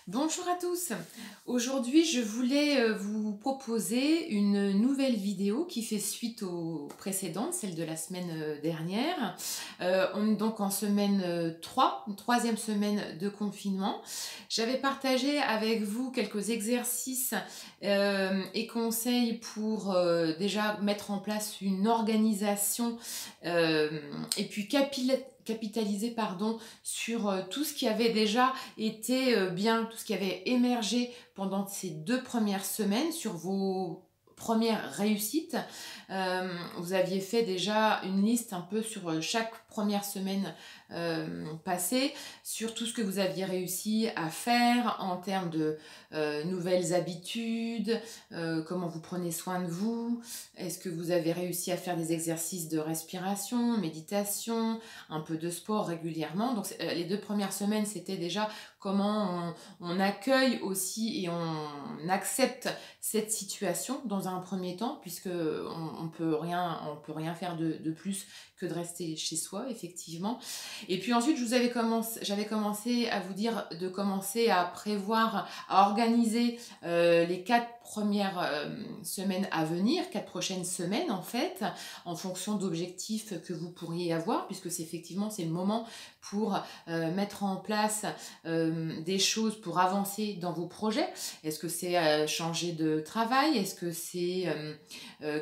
Bonjour à tous. Aujourd'hui, je voulais vous proposer une nouvelle vidéo qui fait suite aux précédentes, celle de la semaine dernière. On est donc en semaine 3, une troisième semaine de confinement. J'avais partagé avec vous quelques exercices et conseils pour déjà mettre en place une organisation et puis capitaliser sur tout ce qui avait déjà été bien, tout ce qui avait émergé pendant ces 2 premières semaines, sur vos premières réussites. Vous aviez fait déjà une liste un peu sur chaque première semaine passée, sur tout ce que vous aviez réussi à faire en termes de nouvelles habitudes, comment vous prenez soin de vous, est-ce que vous avez réussi à faire des exercices de respiration, méditation, un peu de sport régulièrement. Donc les 2 premières semaines, c'était déjà comment on accueille aussi et on accepte cette situation dans un premier temps, puisque on peut rien faire de plus que de rester chez soi, effectivement. Et puis ensuite, j'avais commencé à vous dire de commencer à prévoir, à organiser les 4 premières semaines à venir, 4 prochaines semaines en fait, en fonction d'objectifs que vous pourriez avoir, puisque c'est effectivement c'est le moment pour mettre en place des choses pour avancer dans vos projets. Est-ce que c'est changer de travail? Est-ce que c'est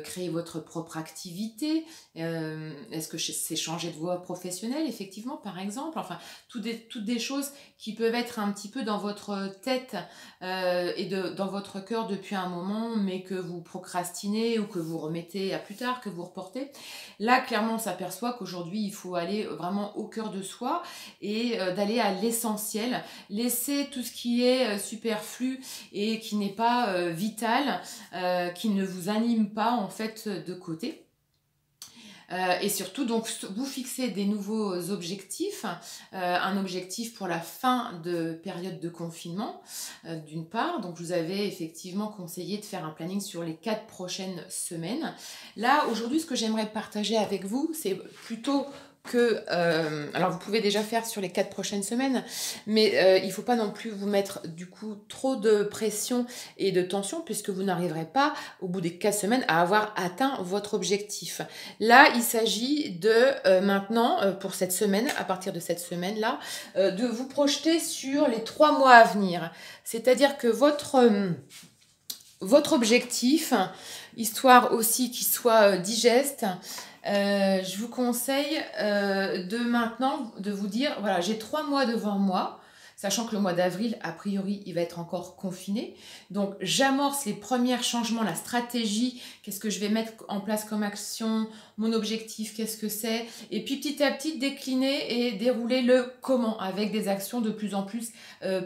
créer votre propre activité? Est-ce que c'est changer de voie professionnelle, effectivement, par exemple? Enfin, toutes des choses qui peuvent être un petit peu dans votre tête dans votre cœur depuis un moment, mais que vous procrastinez ou que vous remettez à plus tard, que vous reportez. Là, clairement, on s'aperçoit qu'aujourd'hui, il faut aller vraiment au cœur de soi et d'aller à l'essentiel. Laisser tout ce qui est superflu et qui n'est pas vital, qui ne vous anime pas en fait de côté. Et surtout, donc, vous fixez des nouveaux objectifs, un objectif pour la fin de période de confinement, d'une part. Donc, je vous avais effectivement conseillé de faire un planning sur les 4 prochaines semaines. Là, aujourd'hui, ce que j'aimerais partager avec vous, c'est plutôt alors vous pouvez déjà faire sur les 4 prochaines semaines, mais il ne faut pas non plus vous mettre du coup trop de pression et de tension, puisque vous n'arriverez pas au bout des 4 semaines à avoir atteint votre objectif. Là, il s'agit de maintenant, pour cette semaine, à partir de cette semaine-là, de vous projeter sur les 3 mois à venir. C'est-à-dire que votre objectif, histoire aussi qu'il soit digeste, je vous conseille de maintenant de vous dire, voilà, j'ai 3 mois devant moi, sachant que le mois d'avril, a priori, il va être encore confiné. Donc, j'amorce les premiers changements, la stratégie, qu'est-ce que je vais mettre en place comme action, mon objectif, qu'est-ce que c'est, et puis petit à petit décliner et dérouler le comment, avec des actions de plus en plus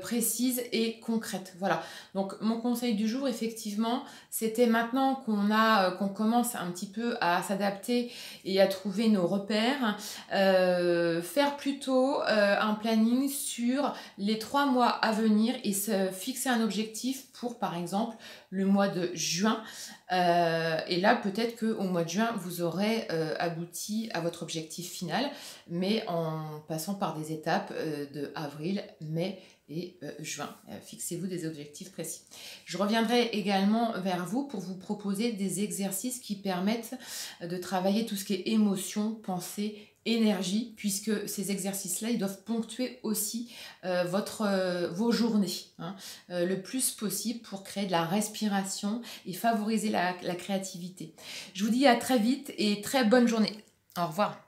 précises et concrètes. Voilà. Donc, mon conseil du jour, effectivement, c'était maintenant qu'on commence un petit peu à s'adapter et à trouver nos repères, faire plutôt un planning sur les 3 mois à venir et se fixer un objectif pour, par exemple, le mois de juin. Et là, peut-être qu'au mois de juin, vous aurez abouti à votre objectif final, mais en passant par des étapes de avril, mai et juin. Fixez-vous des objectifs précis. Je reviendrai également vers vous pour vous proposer des exercices qui permettent de travailler tout ce qui est émotion, pensée, énergie, puisque ces exercices-là, ils doivent ponctuer aussi vos journées, hein, le plus possible pour créer de la respiration et favoriser la créativité. Je vous dis à très vite et très bonne journée. Au revoir.